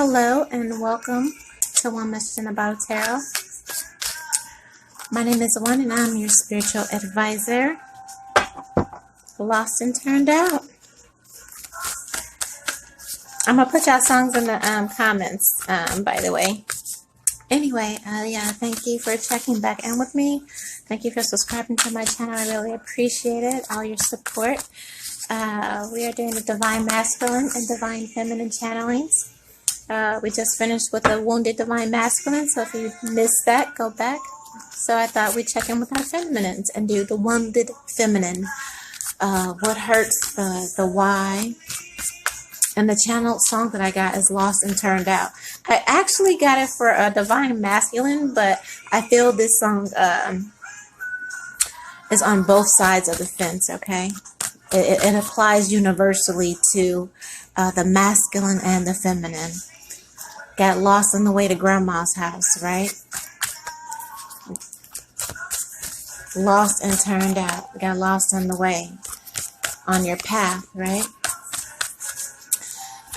Hello and welcome to One Message in a Bottle Tarot. My name is O.N.E and I'm your spiritual advisor. Lost and turned out. I'm going to put y'all songs in the comments, by the way. Anyway, yeah, thank you for checking back in with me. Thank you for subscribing to my channel. I really appreciate it, all your support. We are doing the Divine Masculine and Divine Feminine channelings. We just finished with the Wounded Divine Masculine, so if you missed that, go back. So I thought we'd check in with our feminines and do the Wounded Feminine. What hurts, the why. And the channel song that I got is Lost and Turned Out. I actually got it for a Divine Masculine, but I feel this song is on both sides of the fence, okay? It applies universally to the masculine and the feminine. Got lost on the way to grandma's house, right? Lost and turned out. Got lost on the way. On your path, right?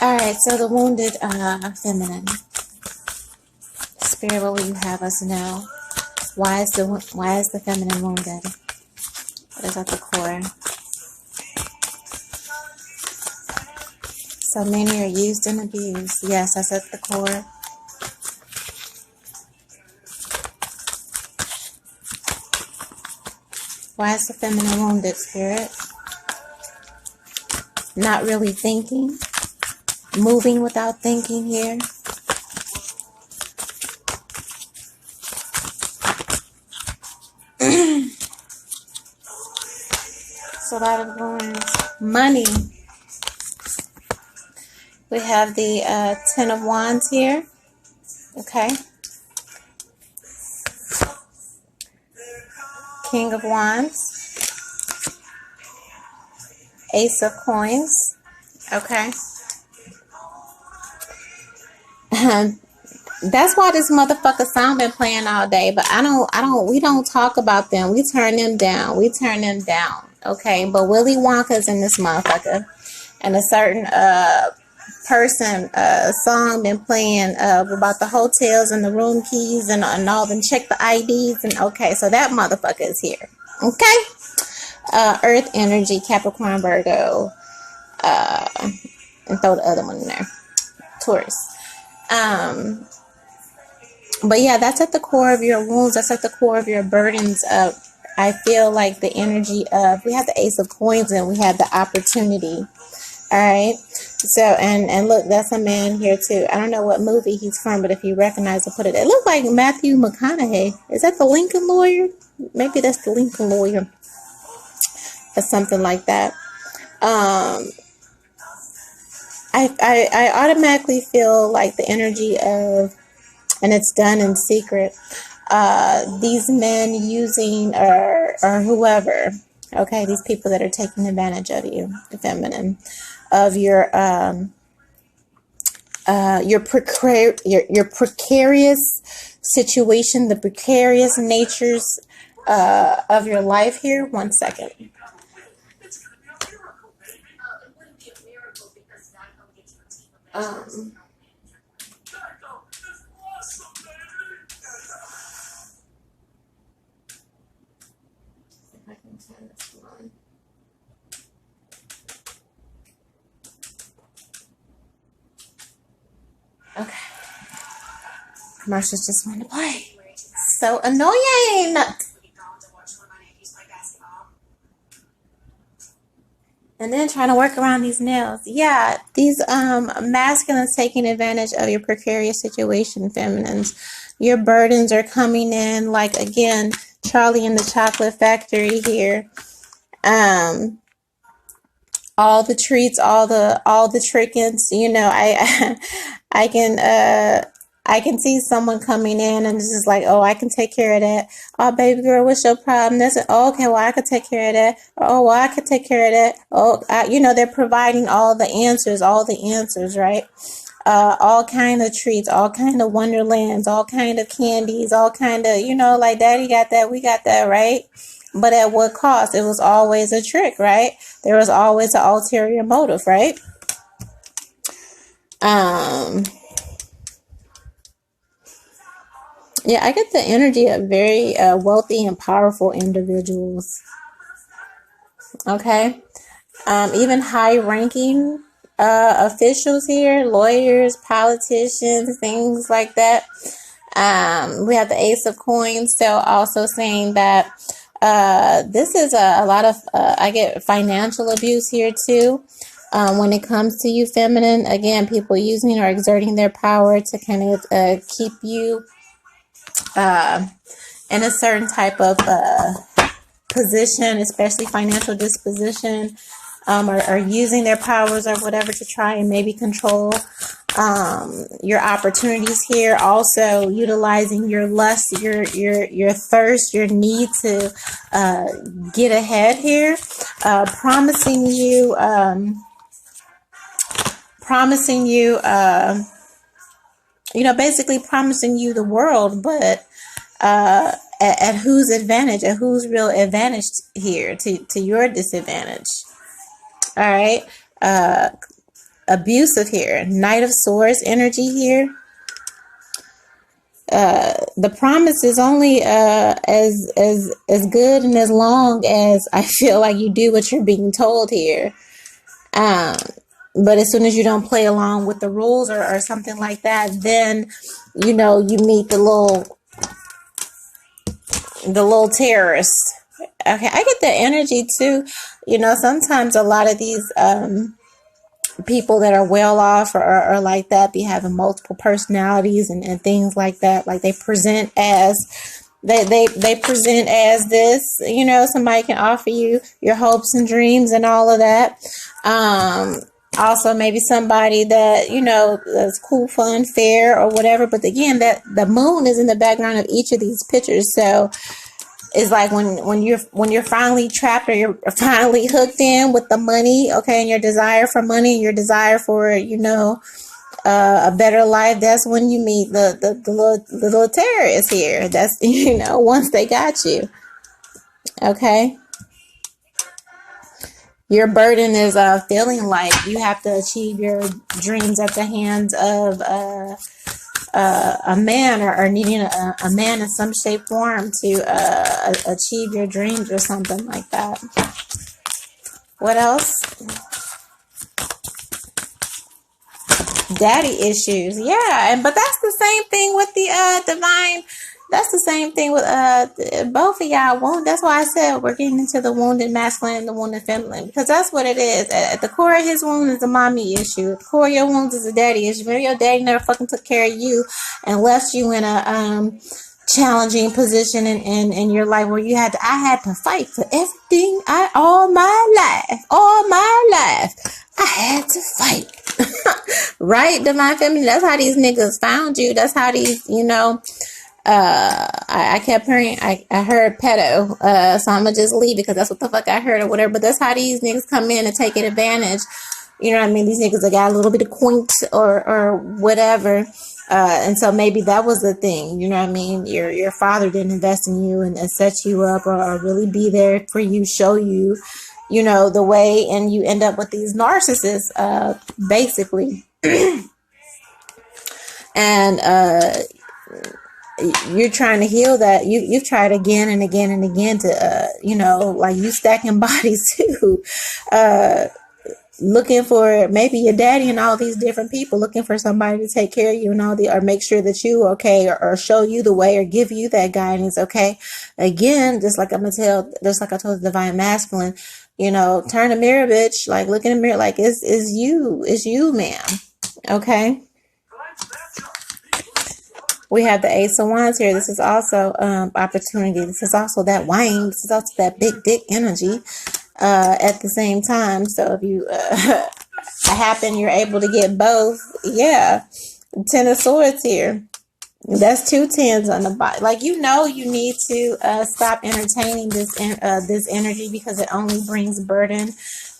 Alright, so the wounded feminine. Spirit, what will you have us know? Why is the feminine wounded? What is at the core? So many are used and abused. Yes, that's at the core. Why is the feminine wounded, Spirit? Not really thinking. Moving without thinking here. So that is going money. We have the Ten of Wands here. Okay. King of Wands. Ace of Coins. Okay. That's why this motherfucker song been playing all day, but we don't talk about them. We turn them down. Okay, but Willy Wonka's in this motherfucker. And a certain person song been playing about the hotels and the room keys and all them, check the IDs, and okay, so that motherfucker is here. Okay? Earth energy, Capricorn, Virgo, and throw the other one in there. Taurus. But yeah, that's at the core of your wounds. That's at the core of your burdens. I feel like the energy of, we have the Ace of Coins and we have the opportunity. All right. So, and look, that's a man here too. I don't know what movie he's from, but if you recognize it, put it. It looks like Matthew McConaughey. Is that the Lincoln Lawyer? Maybe that's the Lincoln Lawyer. Or something like that. I automatically feel like the energy of, and it's done in secret, these men using or whoever, okay, these people that are taking advantage of you, the feminine, of your precarious situation, the precarious natures of your life here. 1 second. If I can turn this on. Okay. Commercials just want to play. So annoying. And then trying to work around these nails. Yeah, these masculines taking advantage of your precarious situation, feminines. Your burdens are coming in, like, again, Charlie and the Chocolate Factory here. All the treats, all the trinkets, you know, I can see someone coming in and it's just like, oh, I can take care of that. Oh, baby girl, what's your problem? Oh, okay, well, I can take care of that. Oh, well, I can take care of that. Oh, you know, they're providing all the answers, right? All kind of treats, all kind of wonderlands, all kind of candies, all kind of, you know, like daddy got that, we got that, right? But at what cost? It was always a trick, right? There was always an ulterior motive, right? Yeah, I get the energy of very wealthy and powerful individuals. Okay. Even high-ranking officials here, lawyers, politicians, things like that. We have the Ace of Coins, so also saying that this is a lot of, I get financial abuse here too. When it comes to you, feminine, again, people using or exerting their power to kind of keep you in a certain type of position, especially financial disposition, or using their powers or whatever to try and maybe control your opportunities here. Also utilizing your lust, your thirst, your need to get ahead here, promising you basically promising you the world, but at whose advantage, at whose real advantage here, to your disadvantage. All right. Abusive here. Knight of Swords energy here. The promise is only as good and as long as I feel like you do what you're being told here. But as soon as you don't play along with the rules or something like that, then you meet the little terrorists. Okay, I get the energy too. Sometimes a lot of these people that are well off or like that be having multiple personalities and things like that. Like they present as they present as this. Somebody can offer you your hopes and dreams and all of that. Also maybe somebody that that's cool, fun, fair, or whatever. But again, that the moon is in the background of each of these pictures, so it's like when you're finally trapped or you're finally hooked in with the money, okay, and your desire for money, your desire for a better life. That's when you meet the little terrorists here. That's once they got you, okay. Your burden is feeling like you have to achieve your dreams at the hands of a man or needing a man in some shape, form to achieve your dreams or something like that. What else? Daddy issues. Yeah, but that's the same thing with the divine. That's the same thing with both of y'all. That's why I said we're getting into the wounded masculine and the wounded feminine, because that's what it is. At the core of his wound is a mommy issue. At the core of your wounds is a daddy issue. Maybe your daddy never fucking took care of you and left you in a challenging position in your life where I had to fight for everything all my life. I had to fight. Right, divine feminine? That's how these niggas found you. That's how these, I kept hearing, I heard pedo, so I'm gonna just leave it because that's what the fuck I heard or whatever. But that's how these niggas come in and take advantage. You know what I mean? These niggas that got a little bit of quint or whatever. And so maybe that was the thing, you know what I mean? Your father didn't invest in you and set you up or really be there for you, show you, the way, and you end up with these narcissists, basically. And you're trying to heal that. You've tried again and again and again to, like you stacking bodies too. Looking for maybe your daddy and all these different people, looking for somebody to take care of you and or make sure that you okay, or show you the way or give you that guidance. Okay. Again, just like I told the divine masculine, turn the mirror, bitch. Like look in the mirror, like it's you, ma'am. Okay. We have the Ace of Wands here. This is also opportunity. This is also that wine. This is also that big dick energy at the same time. So if you you're able to get both. Yeah. 10 of Swords here. That's 2 10s on the body. Like, you need to stop entertaining this energy because it only brings burden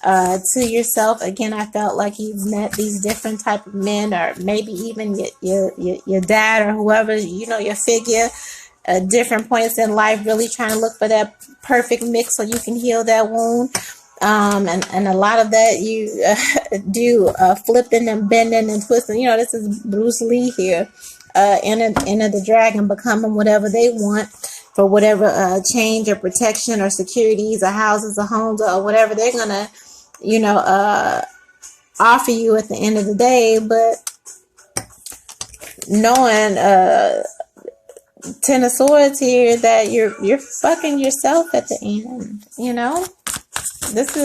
to yourself. Again, I felt like you've met these different type of men, or maybe even your dad or whoever, your figure, different points in life, really trying to look for that perfect mix so you can heal that wound. And a lot of that you do flipping and bending and twisting. You know, this is Bruce Lee here. Enter the dragon, becoming whatever they want for whatever change or protection or securities or houses or homes or whatever they're gonna, you know, offer you at the end of the day. But knowing Ten of Swords here that you're fucking yourself at the end. You know, this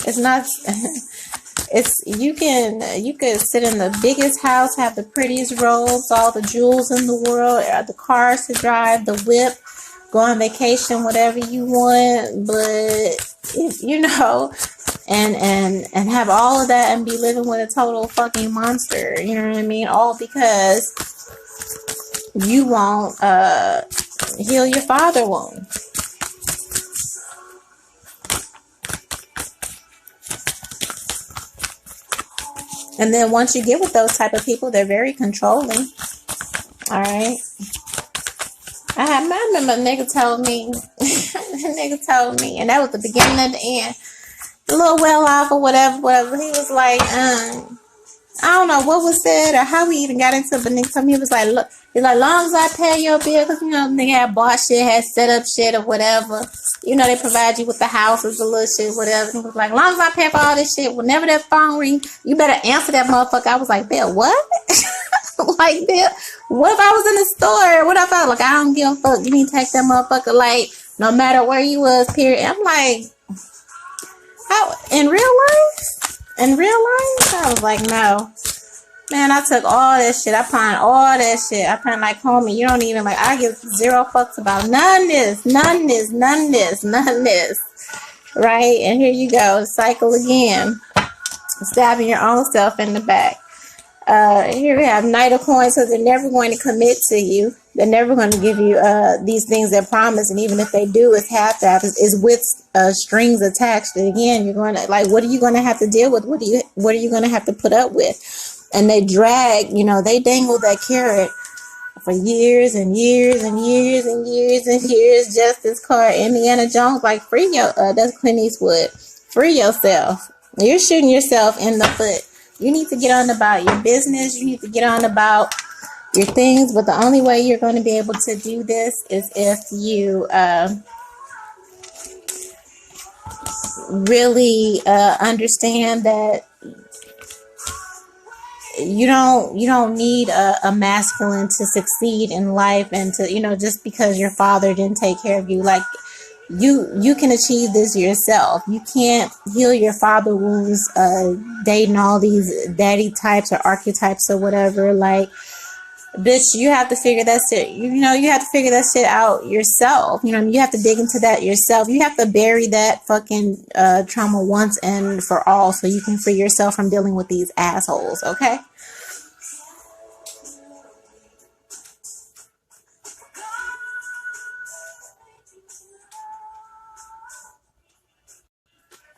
it's not. It's you could sit in the biggest house, have the prettiest robes, all the jewels in the world, the cars to drive, the whip, go on vacation, whatever you want. But if, you know, and have all of that and be living with a total fucking monster. You know what I mean? All because you won't heal your father wound. And then once you get with those type of people, they're very controlling. All right. I remember a nigga told me, and that was the beginning of the end. A little well off or whatever. He was like, I don't know what was said or how we even got into it, but nigga told me, he was like, look, he's like, long as I pay your bill, because, you know, nigga had bought shit, had set up shit or whatever. You know, they provide you with the houses, the little shit, whatever. He was like, long as I pay for all this shit, whenever that phone ring, you better answer that motherfucker. I was like, Bill, what? Like, Bill, what if I was in the store? What if I was like, I don't give a fuck. You need to take that motherfucker, like, no matter where you was, period. I'm like, how, in real life? In real life? I was like, no. Man, I took all this shit. I planned all that shit. I planned like, homie, you don't even, like, I give zero fucks about none of this. Right? And here you go. Cycle again. Stabbing your own self in the back. Here we have Knight of Coins, so they're never going to commit to you. They're never going to give you these things they promise, and even if they do, it's half-half. It's with strings attached. And again, you're going to, like, what are you going to have to deal with? What are you going to have to put up with? And they drag, you know, they dangle that carrot for years and years and years and years and years. Justice card, Indiana Jones, like, free your, that's Clint Eastwood. Free yourself. You're shooting yourself in the foot. You need to get on about your business. You need to get on about your things. But the only way you're going to be able to do this is if you really understand that you don't need a masculine to succeed in life, and to, you know, just because your father didn't take care of you, like, you can achieve this yourself. You can't heal your father wounds dating all these daddy types or archetypes or whatever. Like, bitch, you have to figure that shit. You know, you have to figure that shit out yourself. You know, you have to dig into that yourself. You have to bury that fucking trauma once and for all, so you can free yourself from dealing with these assholes. Okay.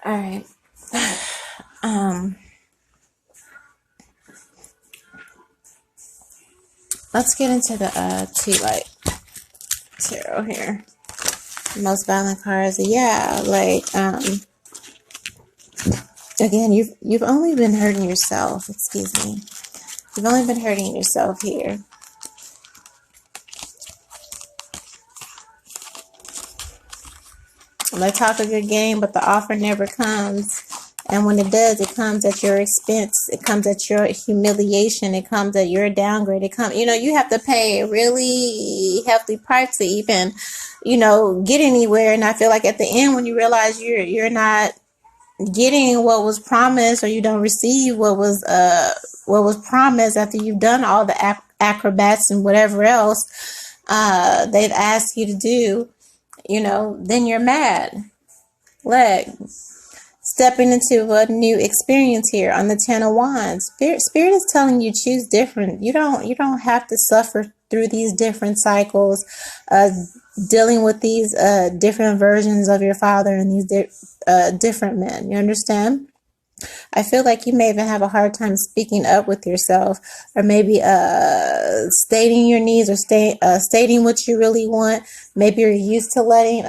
All right. Let's get into the Tea Light Tarot here. Most violent cards. Yeah, like again, you've only been hurting yourself. Excuse me. You've only been hurting yourself here. They talk a good game, but the offer never comes. And when it does, it comes at your expense. It comes at your humiliation. It comes at your downgrade. It comes, you know, you have to pay a really hefty price to even, you know, get anywhere. And I feel like at the end, when you realize you're not getting what was promised, or you don't receive what was promised after you've done all the acrobats and whatever else they've asked you to do, you know, then you're mad. Leg. Stepping into a new experience here on the Ten of Wands. Spirit is telling you, choose different. You don't have to suffer through these different cycles, dealing with these different versions of your father and these different men. You understand? I feel like you may even have a hard time speaking up with yourself, or maybe stating your needs, or stating what you really want. Maybe you're used to letting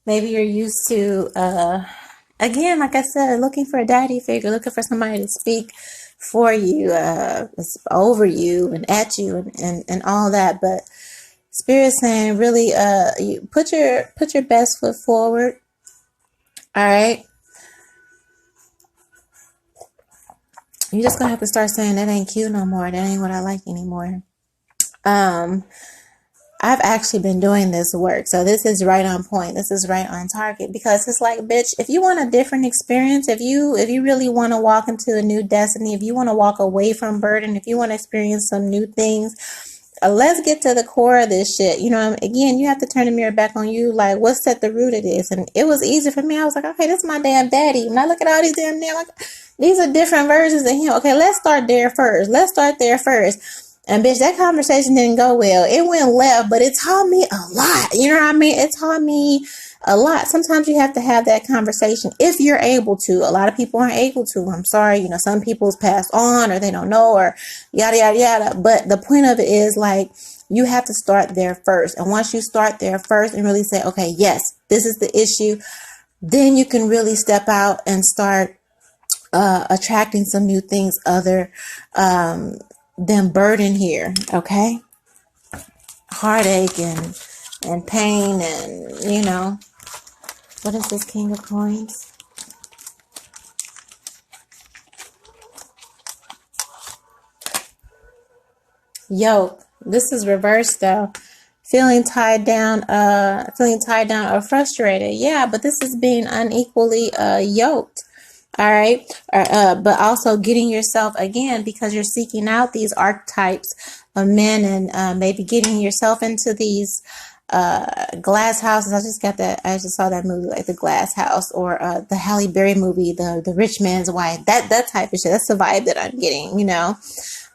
Maybe you're used to, again, like I said, looking for a daddy figure, looking for somebody to speak for you, over you and at you and all that. But Spirit saying really, you put your best foot forward. All right. You just gonna have to start saying that ain't cute no more. That ain't what I like anymore. I've actually been doing this work. So this is right on point. This is right on target, because it's like, bitch, if you want a different experience, if you really want to walk into a new destiny, if you want to walk away from burden, if you want to experience some new things, let's get to the core of this shit. You know, again, you have to turn the mirror back on you. Like, what's at the root of this? And it was easy for me. I was like, okay, this is my damn daddy. When I look at all these damn, like, these are different versions of him. Okay, let's start there first. And bitch, that conversation didn't go well. It went left, but it taught me a lot. You know what I mean? It taught me a lot. Sometimes you have to have that conversation if you're able to. A lot of people aren't able to. I'm sorry. You know, some people's passed on, or they don't know, or yada, yada, yada. But the point of it is, like, you have to start there first. And once you start there first and really say, okay, yes, this is the issue, then you can really step out and start attracting some new things other than burden here. Okay, heartache and pain, and you know, what is this King of Coins? Yoke. This is reversed though. Feeling tied down or frustrated. Yeah, but this is being unequally yoked. All right. But also getting yourself, again, because you're seeking out these archetypes of men, and maybe getting yourself into these glass houses. I just saw that movie, like The Glass House, or the Halle Berry movie, the Rich Man's Wife. That type of shit. That's the vibe that I'm getting, you know.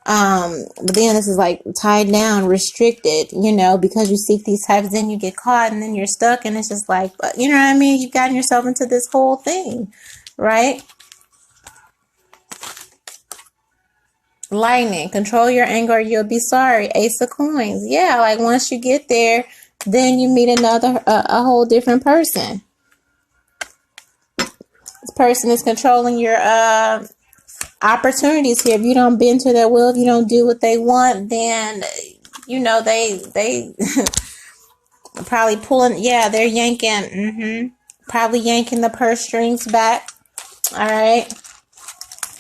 But then this is like tied down, restricted, you know, because you seek these types, then you get caught and then you're stuck, and it's just like, you know what I mean? You've gotten yourself into this whole thing, right? Lightning, control your anger or you'll be sorry. Ace of Coins. Yeah, like once you get there, then you meet a whole different person. This person is controlling your opportunities here. If you don't bend to their will, if you don't do what they want, then you know they probably pulling. Yeah, they're yanking. Probably yanking the purse strings back. All right,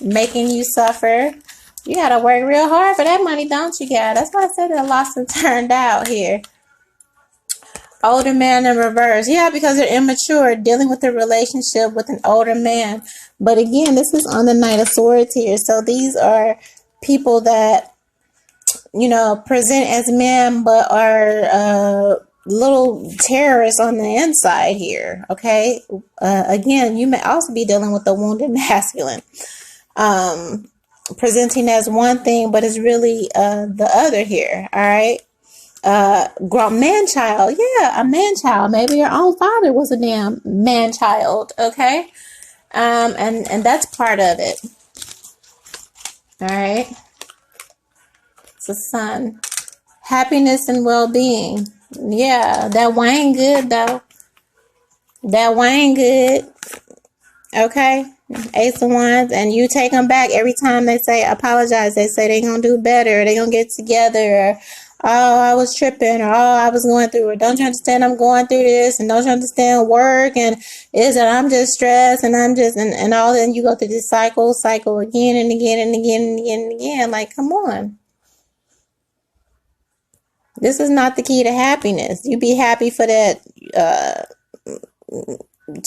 making you suffer. You gotta work real hard for that money, don't you, guys? That's why I said that lost and turned out here. Older man in reverse. Yeah, because they're immature, dealing with a relationship with an older man. But again, this is on the Knight of Swords here. So these are people that, you know, present as men, but are little terrorists on the inside here. Okay. Again, you may also be dealing with a wounded masculine. Presenting as one thing, but it's really the other here. All right. Grown man child. Yeah, a man child. Maybe your own father was a damn man child. Okay. And that's part of it. All right. It's a son. Happiness and well-being. Yeah, that wine good though. That wine good. Okay. Ace of Wands, and you take them back every time they say apologize. They say they're gonna do better, they're gonna get together, or oh, I was tripping, or oh, I was going through it. Don't you understand I'm going through this? And don't you understand work? And is that I'm just stressed, and I'm just and all that. And you go through this cycle again and again and again and again and again. Like, come on. This is not the key to happiness. You be happy for that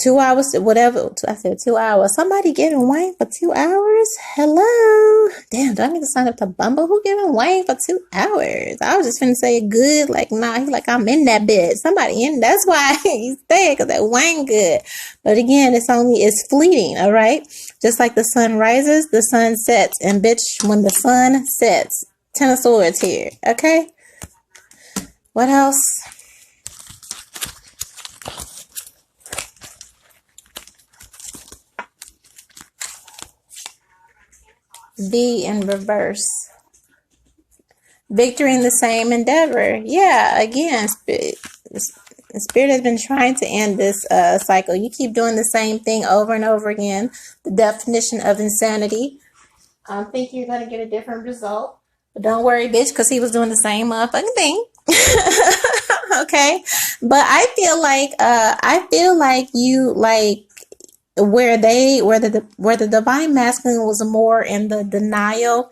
2 hours, whatever. I said 2 hours. Somebody giving wine for 2 hours? Hello? Damn, do I need to sign up to Bumble? Who giving wine for 2 hours? I was just finna say good. Like, nah, he's like, I'm in that bed. Somebody in. That's why he's there, because that wine good. But again, it's fleeting, all right? Just like the sun rises, the sun sets. And bitch, when the sun sets, 10 of Swords here, okay? What else? B in reverse. Victory in the same endeavor. Yeah, again, The Spirit has been trying to end this cycle. You keep doing the same thing over and over again. The definition of insanity. I think you're going to get a different result. But don't worry, bitch, because he was doing the same motherfucking thing. Okay? But I feel like you, like, where the divine masculine was more in the denial.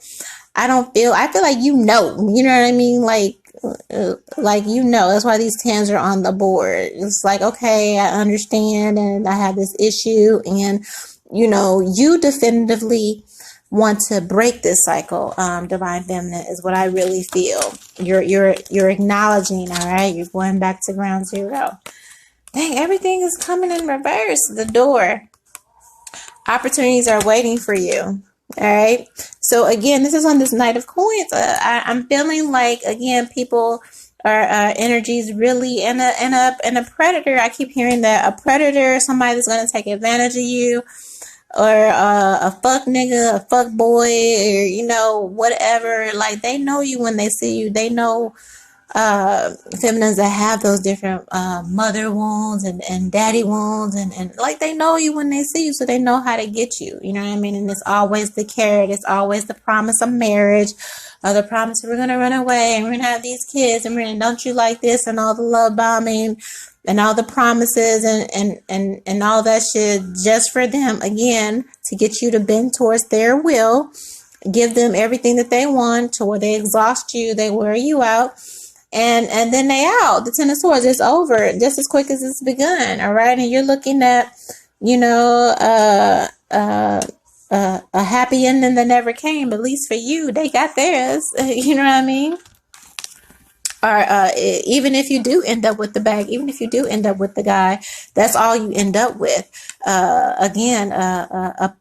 I feel like you know what I mean? Like that's why these 10s are on the board. It's like, okay, I understand, and I have this issue, and you definitively want to break this cycle. Divine feminine is what I really feel. You're acknowledging, all right? You're going back to ground zero. Dang, everything is coming in reverse. The door. Opportunities are waiting for you. All right. So again, this is on this Knight of Coins. I'm feeling like, again, people are energies really in a predator. I keep hearing that a predator, somebody that's going to take advantage of you, or a fuck nigga, a fuck boy, or whatever. Like, they know you when they see you. They know feminines that have those different mother wounds and daddy wounds, and like, they know you when they see you, so they know how to get you. You know what I mean? And it's always the carrot. It's always the promise of marriage, or the promise we're gonna run away and we're gonna have these kids, and don't you like this, and all the love bombing and all the promises and all that shit, just for them, again, to get you to bend towards their will, give them everything that they want, to where they exhaust you, they wear you out. And then they out. The 10 of Swords, it's over just as quick as it's begun. All right. And you're looking at, a happy ending that never came. At least for you, they got theirs. You know what I mean? Or even if you do end up with the bag, even if you do end up with the guy, that's all you end up with. Again, a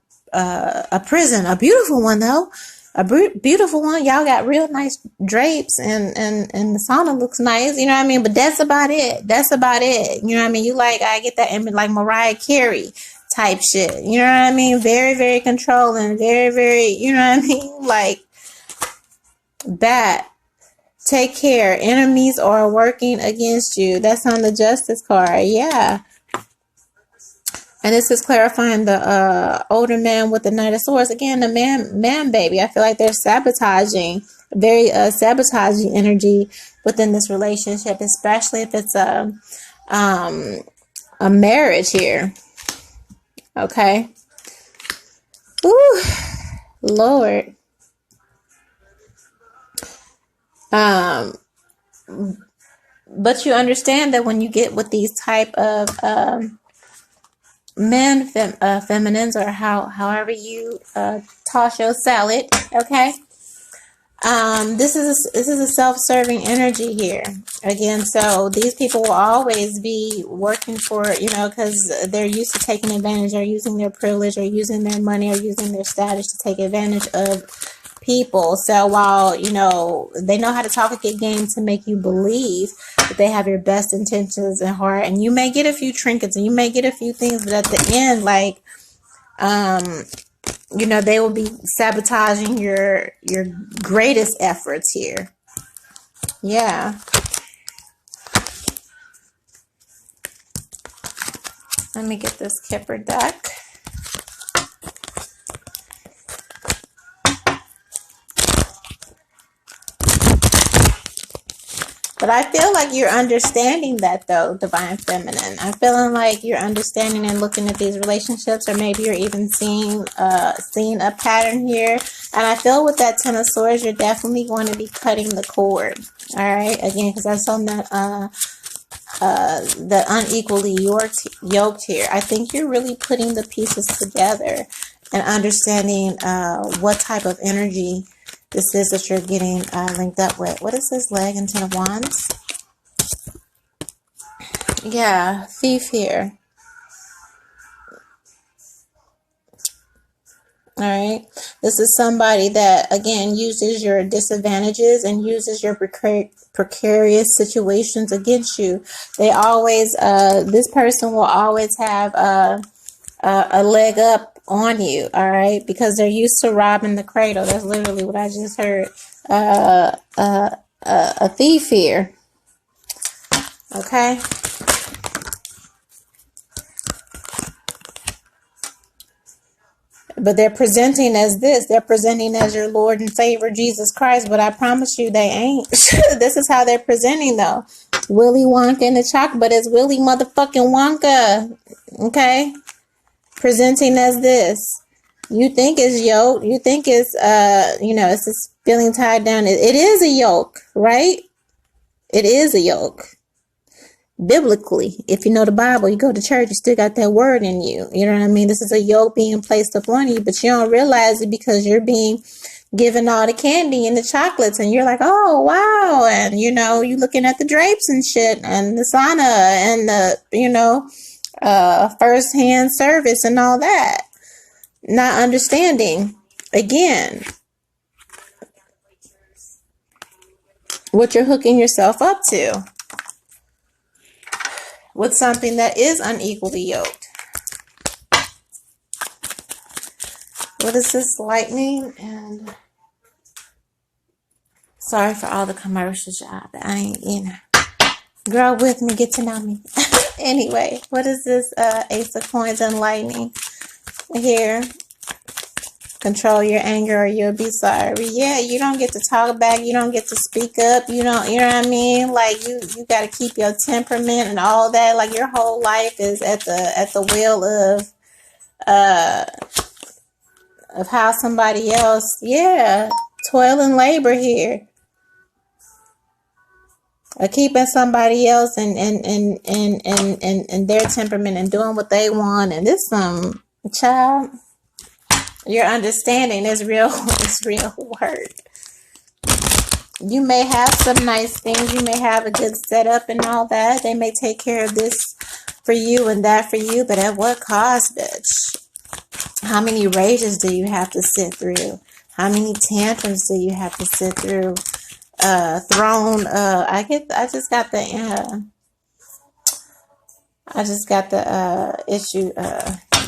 prison, a beautiful one though. A beautiful one. Y'all got real nice drapes, and the sauna looks nice. You know what I mean? But that's about it. You know what I mean? You like, I get that image like Mariah Carey type shit. You know what I mean? Very, very controlling. Very, very, you know what I mean? Like that. Take care. Enemies are working against you. That's on the Justice card. Yeah. And this is clarifying the older man with the Knight of Swords. Again, the man baby. I feel like they're sabotaging, very sabotaging energy within this relationship, especially if it's a marriage here. Okay. Ooh, Lord. But you understand that when you get with these type of men, feminines, or however you toss your salad, okay? This is a self-serving energy here. Again, so these people will always be working for, because they're used to taking advantage, or using their privilege, or using their money, or using their status to take advantage of people. So while, they know how to talk a good game to make you believe that they have your best intentions at heart, and you may get a few trinkets and you may get a few things, but at the end, like, they will be sabotaging your greatest efforts here. Yeah. Let me get this Kipper deck. But I feel like you're understanding that, though, Divine Feminine. I'm feeling like you're understanding and looking at these relationships, or maybe you're even seeing a pattern here. And I feel with that 10 of Swords, you're definitely going to be cutting the cord. All right, again, because I saw that unequally yoked here. I think you're really putting the pieces together and understanding what type of energy this is that you're getting linked up with. What is this leg and 10 of Wands? Yeah, Thief here. All right. This is somebody that, again, uses your disadvantages and uses your precarious situations against you. They always, this person will always have a leg up on you, all right, because they're used to robbing the cradle. That's literally what I just heard. A thief here. Okay. But they're presenting as this. They're presenting as your Lord and Savior, Jesus Christ. But I promise you they ain't. This is how they're presenting, though. Willy Wonka and the chocolate. But it's Willy motherfucking Wonka. Okay? Presenting as this. You think it's yoke. You think it's, it's just feeling tied down. It is a yoke, right? It is a yoke. Biblically, if you know the Bible, you go to church, you still got that word in you. You know what I mean? This is a yoke being placed upon you, but you don't realize it because you're being given all the candy and the chocolates, and you're like, oh, wow. And, you looking at the drapes and shit, and the sauna, and the, first-hand service and all that. Not understanding, again, what you're hooking yourself up to with something that is unequally yoked. What is this? Lightning? And sorry for all the commercials, y'all. I ain't, grow with me, get to know me. Anyway, what is this? Ace of Coins and Lightning here. Control your anger or you'll be sorry. Yeah, you don't get to talk back. You don't get to speak up. You don't, you know what I mean? Like you got to keep your temperament and all that. Like your whole life is at the will of how somebody else, toil and labor here. Keeping somebody else and their temperament and doing what they want. And this child. Your understanding is real word. You may have some nice things. You may have a good setup and all that. They may take care of this for you and that for you. But at what cost, bitch? How many rages do you have to sit through? How many tantrums do you have to sit through? I just got the issue,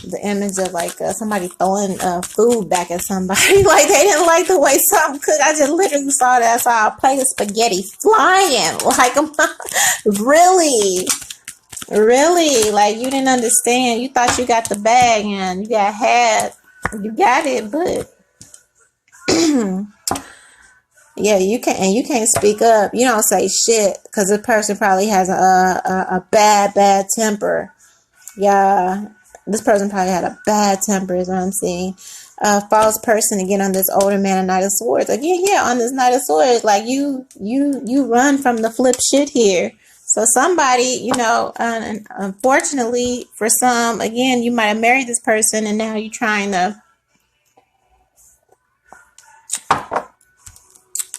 the image of like somebody throwing food back at somebody. Like they didn't like the way something cooked. I just literally saw that. I saw a plate of spaghetti flying. Like, really? Like you didn't understand. You thought you got the bag and you got it, but yeah, you can't speak up. You don't say shit because the person probably has a bad temper. Yeah. This person probably had a bad temper is what I'm seeing. False person again on this older man and Knight of Swords. Again, on this Knight of Swords, like you run from the flip shit here. So somebody, unfortunately for some, again, you might have married this person and now you're trying to,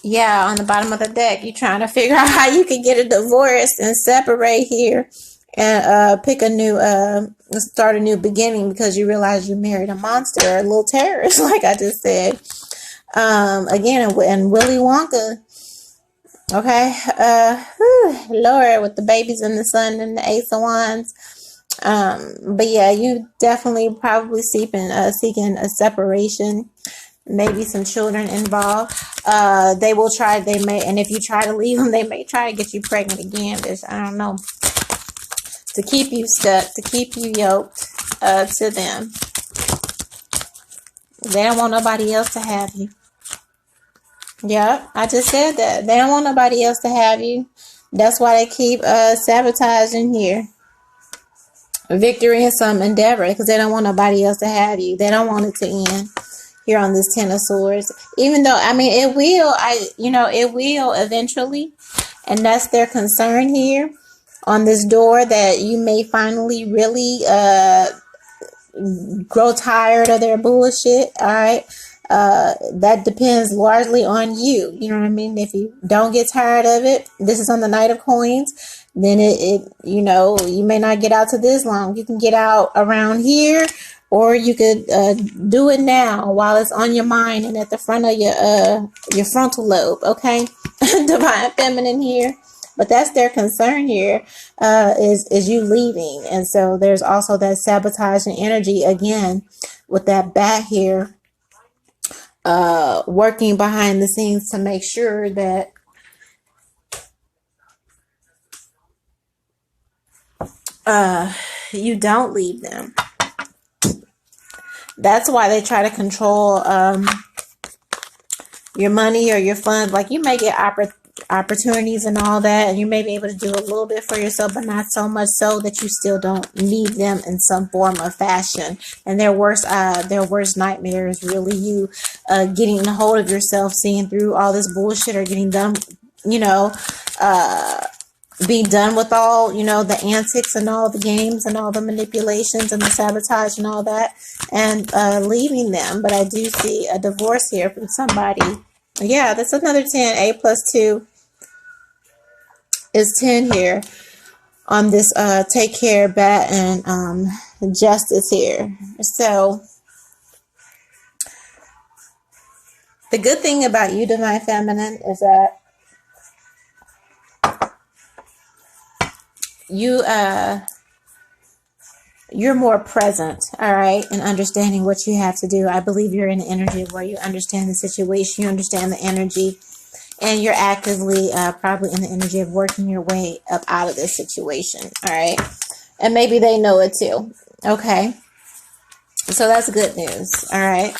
on the bottom of the deck, you're trying to figure out how you can get a divorce and separate here. And start a new beginning because you realize you married a monster or a little terrorist, like I just said. Again, and Willy Wonka. Okay. Lord, with the babies and the sun and the Ace of Wands. But yeah, you definitely probably seeking a separation. Maybe some children involved. And if you try to leave them, they may try to get you pregnant again. I don't know. To keep you stuck, to keep you yoked to them. They don't want nobody else to have you. Yep, I just said that. They don't want nobody else to have you. That's why they keep sabotaging here. Victory in some endeavor because they don't want nobody else to have you. They don't want it to end here on this Ten of Swords. Even though, it will. It will eventually. And that's their concern here. On this door that you may finally really grow tired of their bullshit. All right. That depends largely on you. You know what I mean? If you don't get tired of it, this is on the Knight of Coins, then you may not get out to this long. You can get out around here, or you could do it now while it's on your mind and at the front of your frontal lobe. Okay. Divine Feminine here. But that's their concern here, is you leaving. And so there's also that sabotaging energy again with that back here, working behind the scenes to make sure that you don't leave them. That's why they try to control your money or your funds. Like, you may get opportunities and all that, and you may be able to do a little bit for yourself, but not so much so that you still don't need them in some form of fashion. And their worst nightmare is really you getting a hold of yourself, seeing through all this bullshit, or getting done, be done with all, the antics and all the games and all the manipulations and the sabotage and all that, and leaving them. But I do see a divorce here from somebody. Yeah, that's another 10. 8 plus 2 is 10 here on this take care, bat, and justice here. So the good thing about you, Divine Feminine, is that you're more present, all right, in understanding what you have to do. I believe you're in the energy of where you understand the situation, you understand the energy, and you're actively probably in the energy of working your way up out of this situation, all right? And maybe they know it too, okay? So that's good news, all right?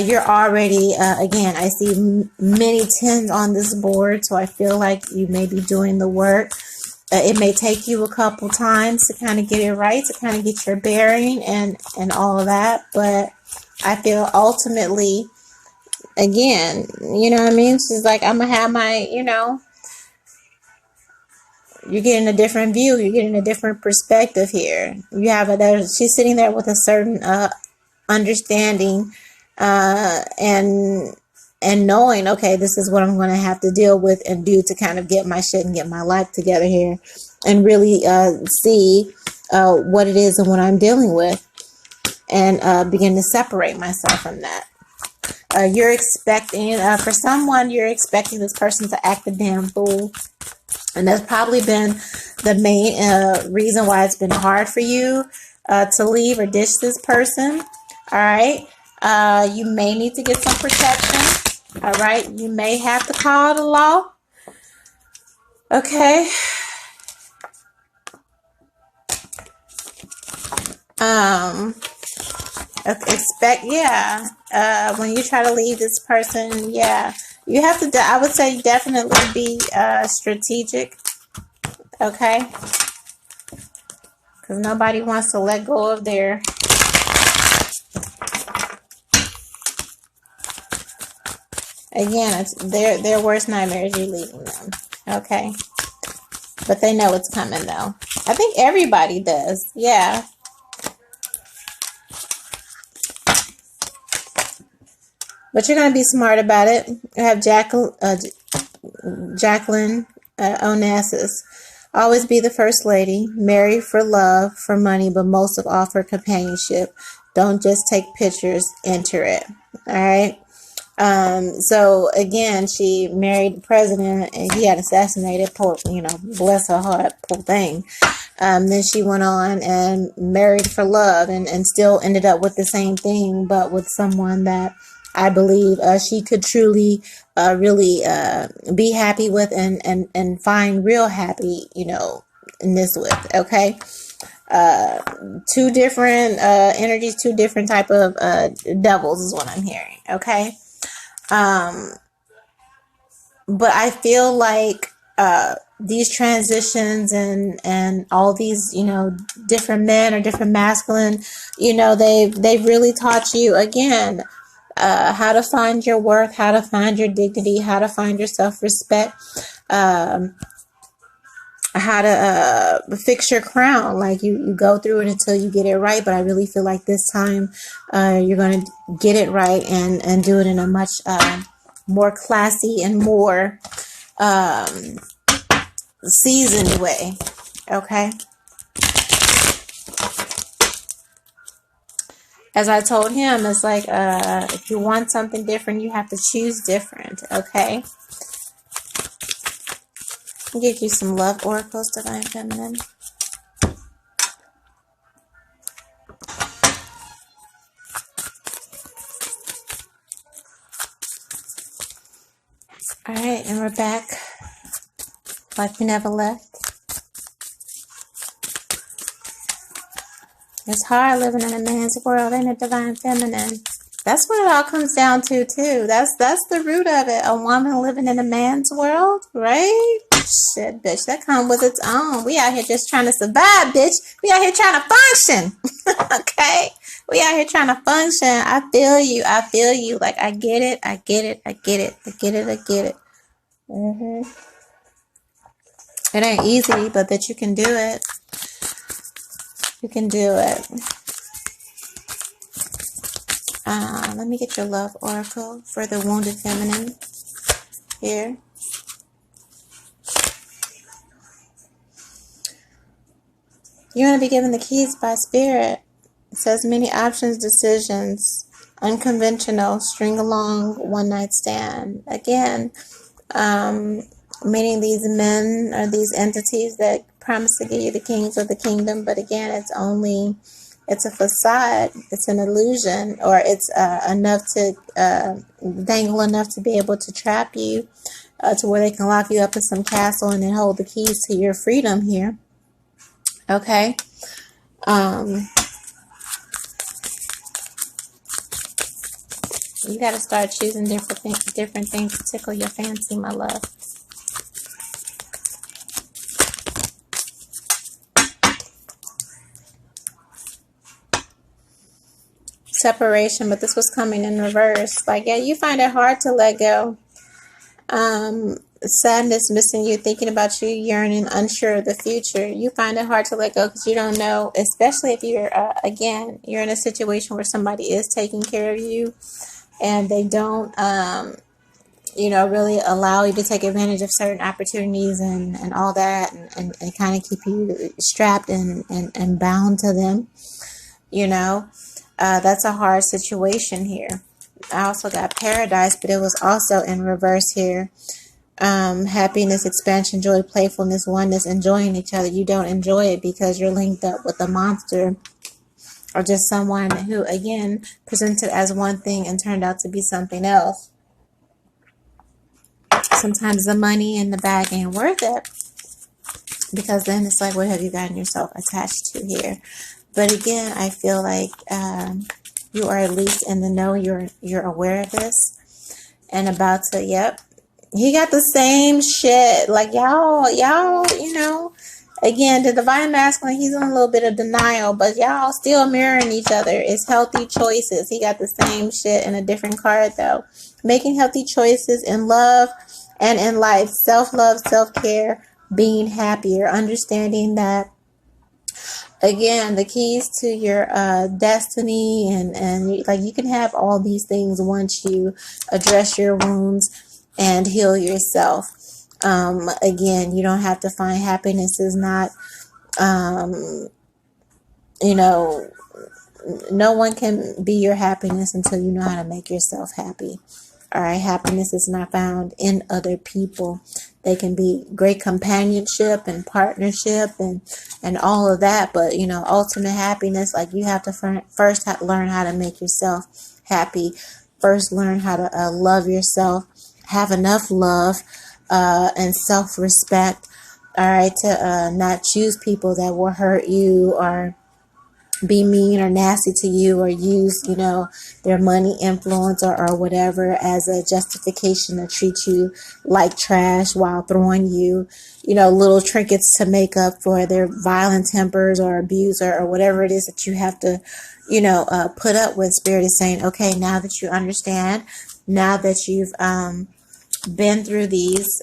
You're already, again, I see many 10s on this board, so I feel like you may be doing the work. It may take you a couple times to kind of get it right, to kind of get your bearing and all of that. But I feel ultimately, again, you know what I mean? She's like, I'm going to have my, you're getting a different view. You're getting a different perspective here. You have she's sitting there with a certain understanding and knowing, okay, this is what I'm going to have to deal with and do to kind of get my shit and get my life together here, and really see what it is and what I'm dealing with, and begin to separate myself from that. You're expecting, for someone, you're expecting this person to act a damn fool. And that's probably been the main reason why it's been hard for you to leave or ditch this person. All right. You may need to get some protection. All right. You may have to call the law. Okay. When you try to leave this person, you have to, I would say, definitely be strategic. Okay. Because nobody wants to let go of their it's their worst nightmare is you leaving them. Okay. But they know it's coming, though. I think everybody does. Yeah. But you're going to be smart about it. You have Jacqueline Onassis. Always be the first lady. Marry for love, for money, but most of all for companionship. Don't just take pictures. Enter it. All right. So again, she married the president and he had assassinated, poor, bless her heart, poor thing. Then she went on and married for love and still ended up with the same thing, but with someone that I believe she could truly, really be happy with and find real happy, in this with. Okay. Two different energies, two different type of devils is what I'm hearing. Okay. But I feel like these transitions and all these, different men or different masculine, they've really taught you, again, how to find your worth, how to find your dignity, how to find your self-respect, how to fix your crown. Like you go through it until you get it right. But I really feel like this time you're going to get it right and do it in a much more classy and more seasoned way. Okay. As I told him, it's like if you want something different, you have to choose different. Okay. I'll give you some love oracles, Divine Feminine. All right, and we're back like we never left. It's hard living in a man's world, ain't it, Divine Feminine? That's what it all comes down to, too. That's the root of it. A woman living in a man's world, right? Shit, bitch, that comes with its own. We out here just trying to survive, bitch. We out here trying to function. Okay? We out here trying to function. I feel you. I feel you. Like, I get it. I get it. I get it. I get it. I get it. It ain't easy, but that you can do it. You can do it. Let me get your love oracle for the wounded feminine here. You're going to be given the keys by spirit. It says many options, decisions, unconventional, string along, one night stand. Again, meaning these men or these entities that promise to give you the kings of the kingdom, but again, it's a facade, it's an illusion, or it's enough to dangle enough to be able to trap you to where they can lock you up in some castle and then hold the keys to your freedom here. Okay. You got to start choosing different things to tickle your fancy, my love. Separation, but this was coming in reverse. Like, yeah, you find it hard to let go. Sadness, missing you, thinking about you, yearning, unsure of the future. You find it hard to let go because you don't know, especially if you're, again, you're in a situation where somebody is taking care of you and they don't, really allow you to take advantage of certain opportunities and all that and kind of keep you strapped and bound to them, That's a hard situation here. I also got paradise, but it was also in reverse here. Happiness, expansion, joy, playfulness, oneness, enjoying each other. You don't enjoy it because you're linked up with a monster or just someone who, again, presented as one thing and turned out to be something else. Sometimes the money in the bag ain't worth it because then it's like, what have you gotten yourself attached to here? But again, I feel like you are at least in the know. You're aware of this and about to. Yep, he got the same shit. Like y'all. Again, the divine masculine, he's in a little bit of denial, but y'all still mirroring each other. It's healthy choices. He got the same shit in a different card though. Making healthy choices in love and in life. Self-love, self-care, being happier, understanding that. Again, the keys to your destiny and like you can have all these things once you address your wounds and heal yourself. Again, you don't have to find happiness is not, no one can be your happiness until you know how to make yourself happy. All right, happiness is not found in other people. They can be great companionship and partnership and all of that. But, ultimate happiness, like you have to first learn how to make yourself happy. First learn how to love yourself. Have enough love and self-respect. All right, to not choose people that will hurt you or be mean or nasty to you or use, their money, influence or whatever as a justification to treat you like trash while throwing you, little trinkets to make up for their violent tempers or abuse or whatever it is that you have to, put up with. Spirit is saying, okay, now that you understand, now that you've been through these,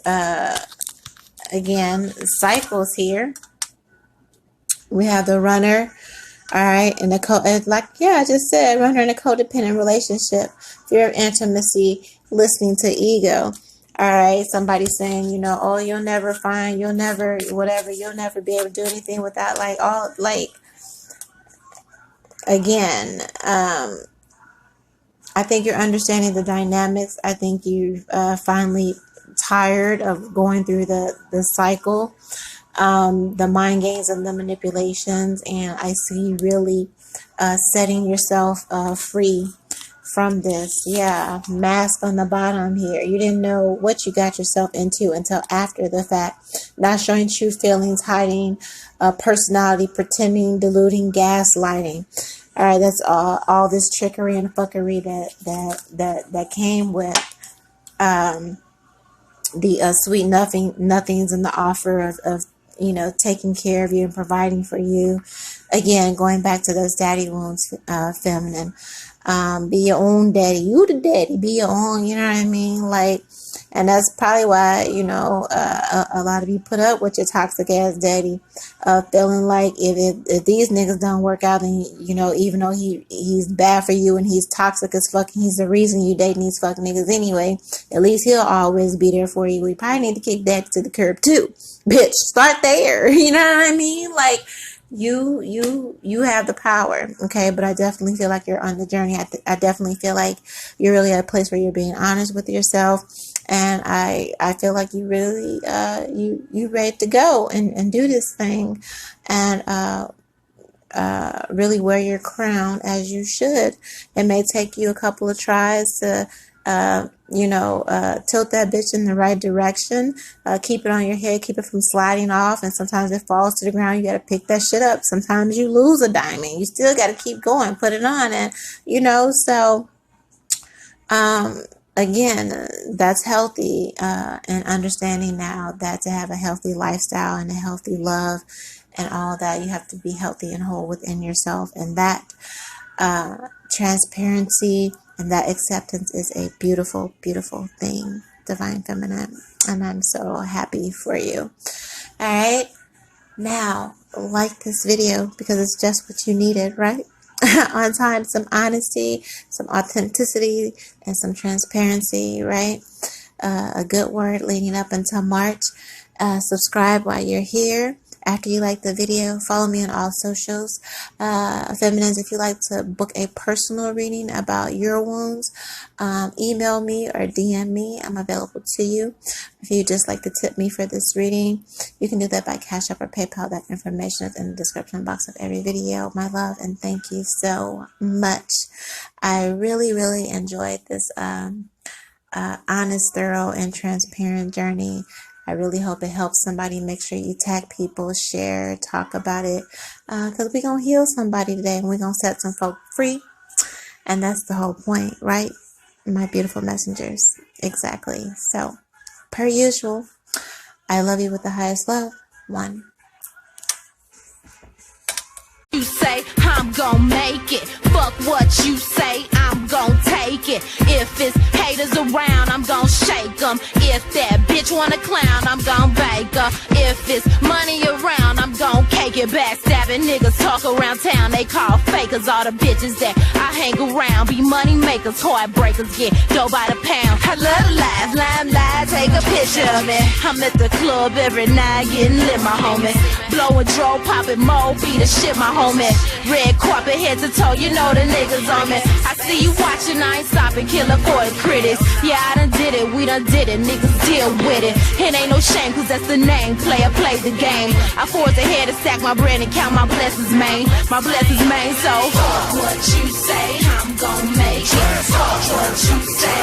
again, cycles here, we have the runner. All right, and I just said, runner in a codependent relationship, fear of intimacy, listening to ego. All right, somebody saying, you'll never be able to do anything without again, I think you're understanding the dynamics. I think you've finally tired of going through the cycle. The mind games and the manipulations, and I see you really setting yourself free from this. Yeah, mask on the bottom here. You didn't know what you got yourself into until after the fact. not showing true feelings, hiding personality, pretending, deluding, gaslighting. All right, that's all this trickery and fuckery that came with the sweet nothings and the offer of taking care of you and providing for you. Again, going back to those daddy wounds, feminine. Be your own daddy. You the daddy. Be your own. You know what I mean? Like, and that's probably why a lot of you put up with your toxic ass daddy, feeling like if these niggas don't work out, then even though he's bad for you and he's toxic as fuck, he's the reason you dating these fucking niggas anyway. At least he'll always be there for you. We probably need to kick that to the curb too, bitch. Start there. You know what I mean? Like. You have the power, okay? But I definitely feel like you're on the journey. I definitely feel like you're really at a place where you're being honest with yourself, and I feel like you really you ready to go and do this thing, and really wear your crown as you should. It may take you a couple of tries to tilt that bitch in the right direction, keep it on your head, keep it from sliding off, and sometimes it falls to the ground. You got to pick that shit up. Sometimes you lose a diamond. You still got to keep going, put it on, and so again, that's healthy, and understanding now that to have a healthy lifestyle and a healthy love and all that, you have to be healthy and whole within yourself, and that transparency and that acceptance is a beautiful, beautiful thing, Divine Feminine. And I'm so happy for you. All right. Now, like this video because it's just what you needed, right? On time, some honesty, some authenticity, and some transparency, right? A good word leading up until March. Subscribe while you're here. After you like the video, follow me on all socials. Feminines, if you like to book a personal reading about your wounds, email me or DM me. I'm available to you. If you just like to tip me for this reading, you can do that by Cash App or PayPal. That information is in the description box of every video. My love, and thank you so much. I really, really enjoyed this honest, thorough, and transparent journey. I really hope it helps somebody. Make sure you tag people, share, talk about it, because we're going to heal somebody today, and we're going to set some folk free, and that's the whole point, right? My beautiful messengers. Exactly. So, per usual, I love you with the highest love. One. You say I'm gonna make it. Fuck what you say, I'm gonna take it. If it's haters around, I'm gonna shake them. If that bitch wanna clown, I'm gonna bake her. If it's money around, I'm gonna cake it. Backstabbing niggas talk around town, they call fakers. All the bitches that I hang around be money makers, heartbreakers, get dough by the pound. I love to laugh, lie, take a picture of it. I'm at the club every night getting lit, my homie. Blowing dro, popping mo, beat the shit, my homie. Red carpet head to toe, you know the niggas on me. I see you watching, I ain't stopping, killer for the critics. Yeah, I done did it, we done did it, niggas deal with it. It ain't no shame, cause that's the name, player play the game. I force ahead to stack my bread and count my blessings, man. My blessings, man, so fuck what you say, I'm gon' make it. Fuck what you say,